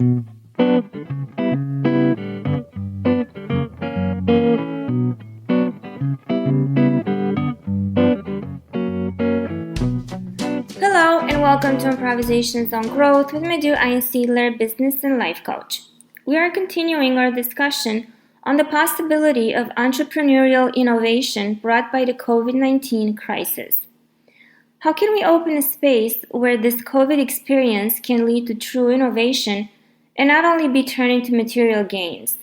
Hello and welcome to Improvisations on Growth with Madhu, Seidler, Business and Life Coach. We are continuing our discussion on the possibility of entrepreneurial innovation brought by the COVID-19 crisis. How can we open a space where this COVID experience can lead to true innovation and not only be turned into material gains?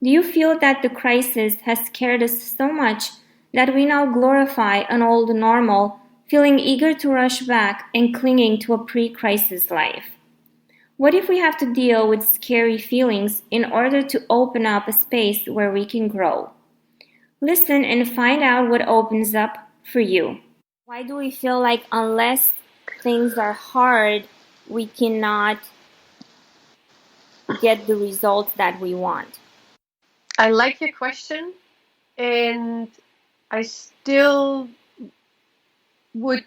Do you feel that the crisis has scared us so much that we now glorify an old normal, feeling eager to rush back and clinging to a pre-crisis life? What if we have to deal with scary feelings in order to open up a space where we can grow? Listen and find out what opens up for you. Why do we feel like unless things are hard, we cannot get the results that we want? I like your question, and I still would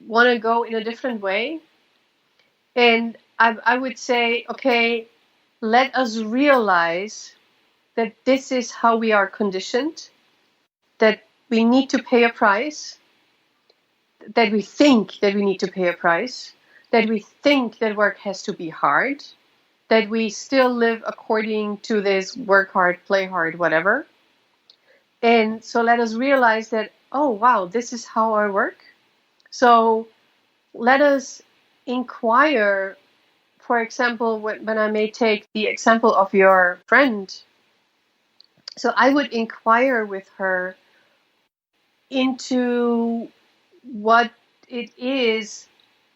want to go in a different way. And I would say, okay, let us realize that this is how we are conditioned, that we need to pay a price, that we think that we need to pay a price, that we think that work has to be hard, that we still live according to this work hard, play hard, whatever. And so let us realize that, oh, wow, this is how I work. So let us inquire, for example, when I may take the example of your friend. So I would inquire with her into what it is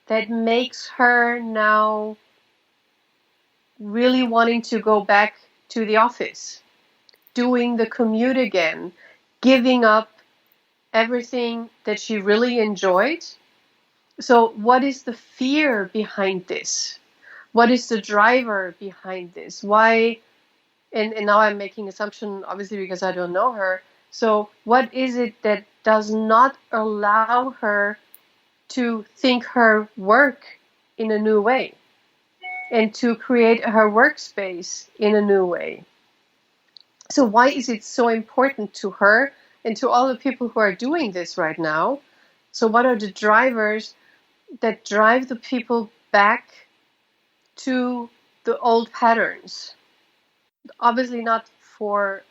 that makes her now really wanting to go back to the office, doing the commute again, giving up everything that she really enjoyed. So what is the fear behind this? What is the driver behind this? Why? And now I'm making assumption, obviously, because I don't know her. So what is it that does not allow her to think her work in a new way and to create her workspace in a new way? So why is it so important to her and to all the people who are doing this right now? So what are the drivers that drive the people back to the old patterns? Obviously not for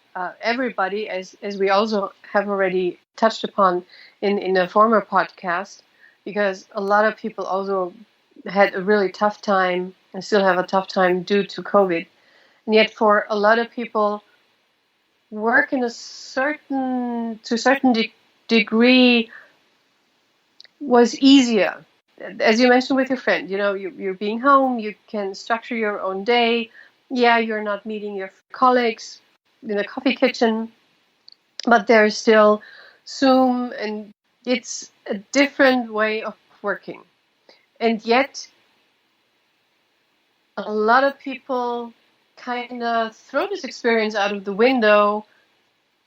everybody, as we also have already touched upon in a former podcast, because a lot of people also had a really tough time and still have a tough time due to COVID. And yet for a lot of people, work in a certain degree was easier. As you mentioned with your friend, you're being home, you can structure your own day. Yeah, you're not meeting your colleagues in the coffee kitchen, but there's still Zoom, and it's a different way of working. And yet, a lot of people kind of throw this experience out of the window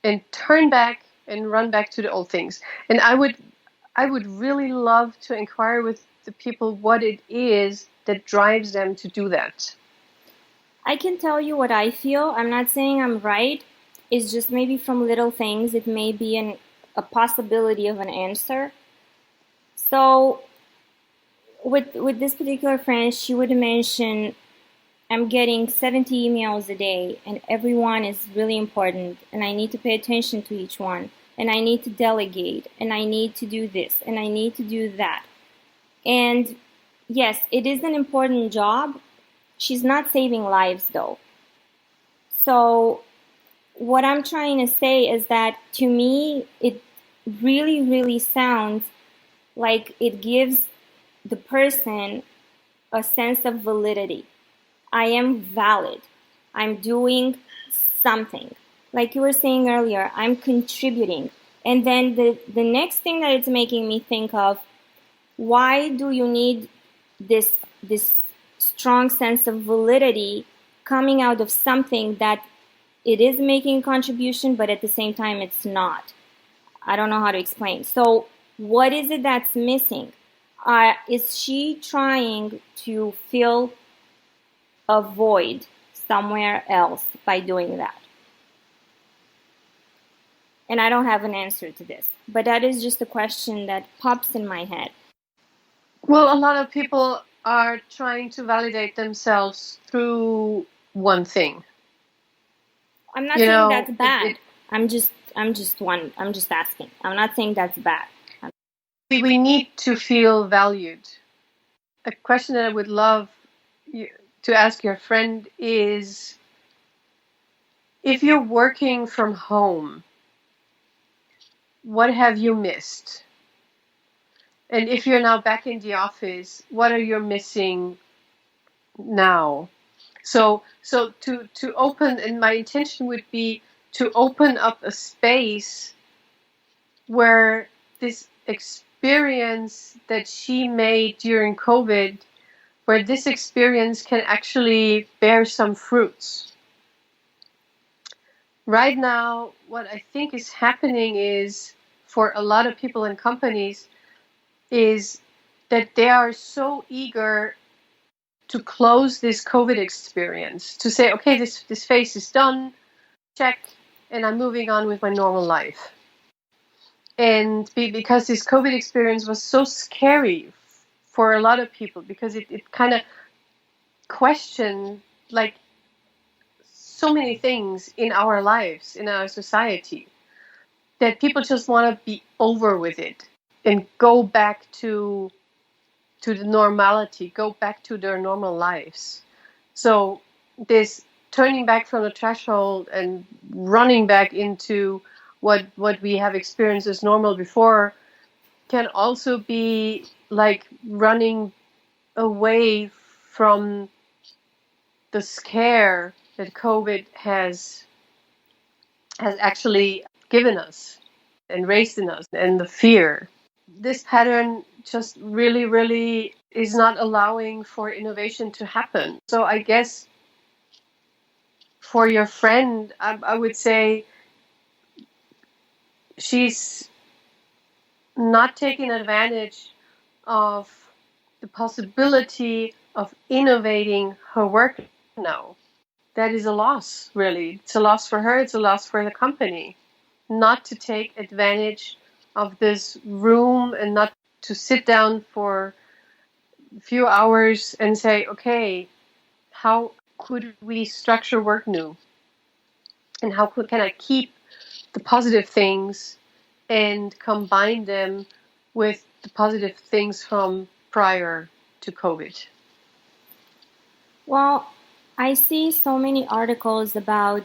and turn back and run back to the old things. And I would really love to inquire with the people what it is that drives them to do that. I can tell you what I feel. I'm not saying I'm right. It's just maybe from little things, it may be a possibility of an answer. So with this particular friend, she would mention, I'm getting 70 emails a day and everyone is really important and I need to pay attention to each one and I need to delegate and I need to do this and I need to do that. And yes, it is an important job. She's not saving lives though. So what I'm trying to say is that to me, it really, really sounds like it gives the person a sense of validity. I am valid. I'm doing something. Like you were saying earlier, I'm contributing. And then the next thing that it's making me think of, why do you need this strong sense of validity coming out of something that it is making a contribution, but at the same time it's not? I don't know how to explain. So what is it that's missing? Is she trying to feel avoid somewhere else by doing that? And I don't have an answer to this, but that is just a question that pops in my head. Well, a lot of people are trying to validate themselves through one thing. I'm not You saying know, that's bad. I'm just asking. I'm not saying that's bad. we need to feel valued. A question that I would love you to ask your friend is, if you're working from home, what have you missed? And if you're now back in the office, what are you missing now? So to open, and my intention would be to open up a space where this experience that she made during COVID, where this experience can actually bear some fruits. Right now, what I think is happening is, for a lot of people and companies, is that they are so eager to close this COVID experience, to say, okay, this phase is done, check, and I'm moving on with my normal life. And because this COVID experience was so scary for a lot of people, because it kind of questioned like so many things in our lives, in our society, that people just want to be over with it and go back to the normality, go back to their normal lives. So this turning back from the threshold and running back into what we have experienced as normal before can also be like running away from the scare that COVID has actually given us and raised in us, and the fear. This pattern just really, really is not allowing for innovation to happen. So I guess for your friend, I would say she's not taking advantage of the possibility of innovating her work now. That is a loss, really. It's a loss for her, it's a loss for the company. Not to take advantage of this room and not to sit down for a few hours and say, okay, how could we structure work new? And how can I keep the positive things and combine them with the positive things from prior to COVID? Well, I see so many articles about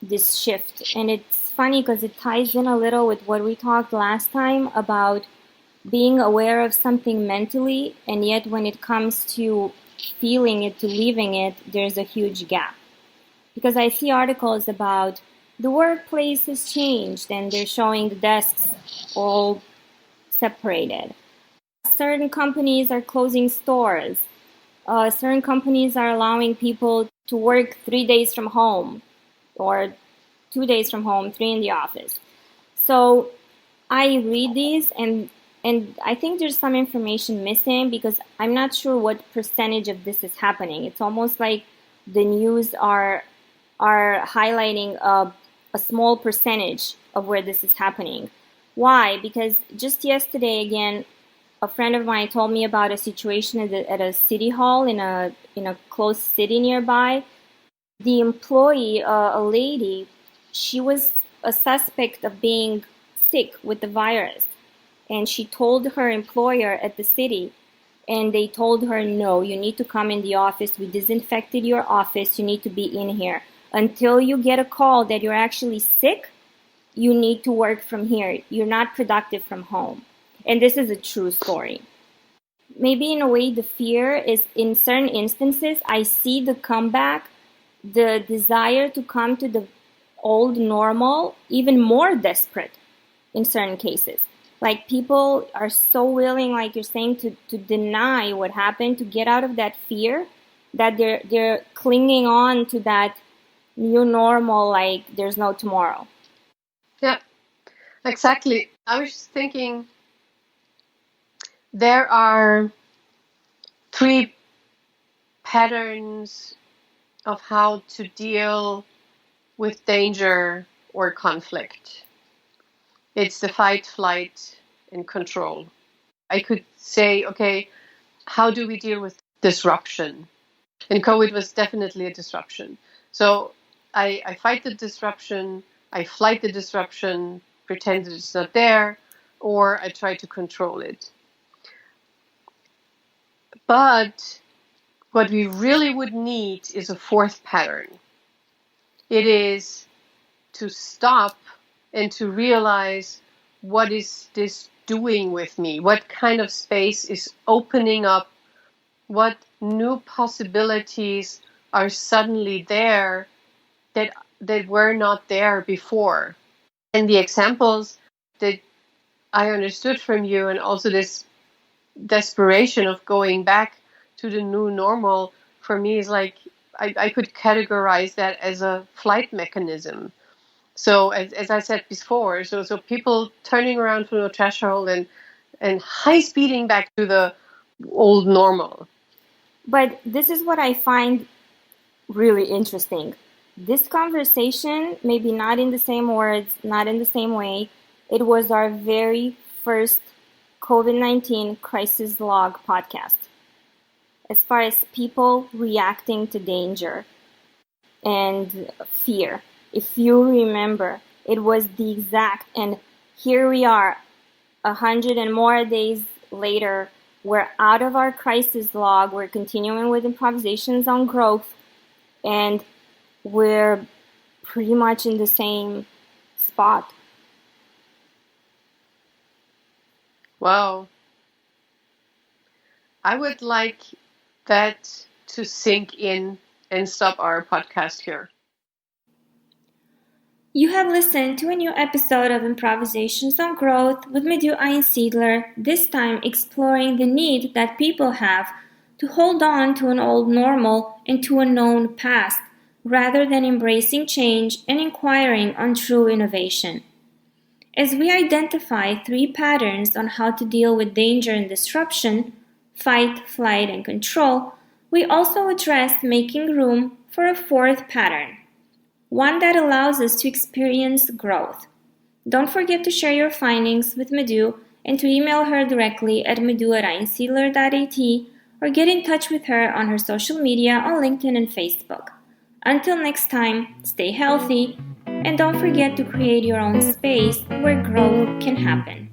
this shift, and it's funny because it ties in a little with what we talked last time about being aware of something mentally, and yet when it comes to feeling it, to living it, there's a huge gap. Because I see articles about the workplace has changed and they're showing the desks all separated. Certain companies are closing stores. Certain companies are allowing people to work 3 days from home or 2 days from home, 3 in the office. So I read these and I think there's some information missing because I'm not sure what percentage of this is happening. It's almost like the news are highlighting a small percentage of where this is happening. Why? Because just yesterday, again, a friend of mine told me about a situation at a city hall in a close city nearby. The employee, a lady, she was a suspect of being sick with the virus, and she told her employer at the city, and they told her, no, you need to come in the office. We disinfected your office. You need to be in here. Until you get a call that you're actually sick, you need to work from here. You're not productive from home. And this is a true story. Maybe in a way the fear is, in certain instances, I see the comeback, the desire to come to the old normal even more desperate in certain cases. Like people are so willing, like you're saying, to deny what happened, to get out of that fear, that they're clinging on to that new normal like there's no tomorrow. Yeah, exactly. I was just thinking there are 3 patterns of how to deal with danger or conflict. It's the fight, flight, and control. I could say, okay, how do we deal with disruption? And COVID was definitely a disruption. So I fight the disruption, I flight the disruption, pretend that it's not there, or I try to control it. But what we really would need is a fourth pattern. It is to stop and to realize, what is this doing with me? What kind of space is opening up? What new possibilities are suddenly there that were not there before? And the examples that I understood from you, and also this desperation of going back to the new normal, for me is like, I could categorize that as a flight mechanism. So as I said before, so people turning around from the threshold and high speeding back to the old normal. But this is what I find really interesting. This conversation, maybe not in the same words, not in the same way, it was our very first COVID-19 crisis log podcast. As far as people reacting to danger and fear, if you remember, it was the exact, and here we are, 100 and more days later, we're out of our crisis log, we're continuing with improvisations on growth, and we're pretty much in the same spot. Wow. I would like that to sink in and stop our podcast here. You have listened to a new episode of Improvisations on Growth with Madhu Einsiedler, this time exploring the need that people have to hold on to an old normal and to a known past, rather than embracing change and inquiring on true innovation. As we identify 3 patterns on how to deal with danger and disruption, fight, flight, and control, we also addressed making room for a 4th pattern, one that allows us to experience growth. Don't forget to share your findings with Madhu and to email her directly at madhu@einsiedler.at or get in touch with her on her social media on LinkedIn and Facebook. Until next time, stay healthy and don't forget to create your own space where growth can happen.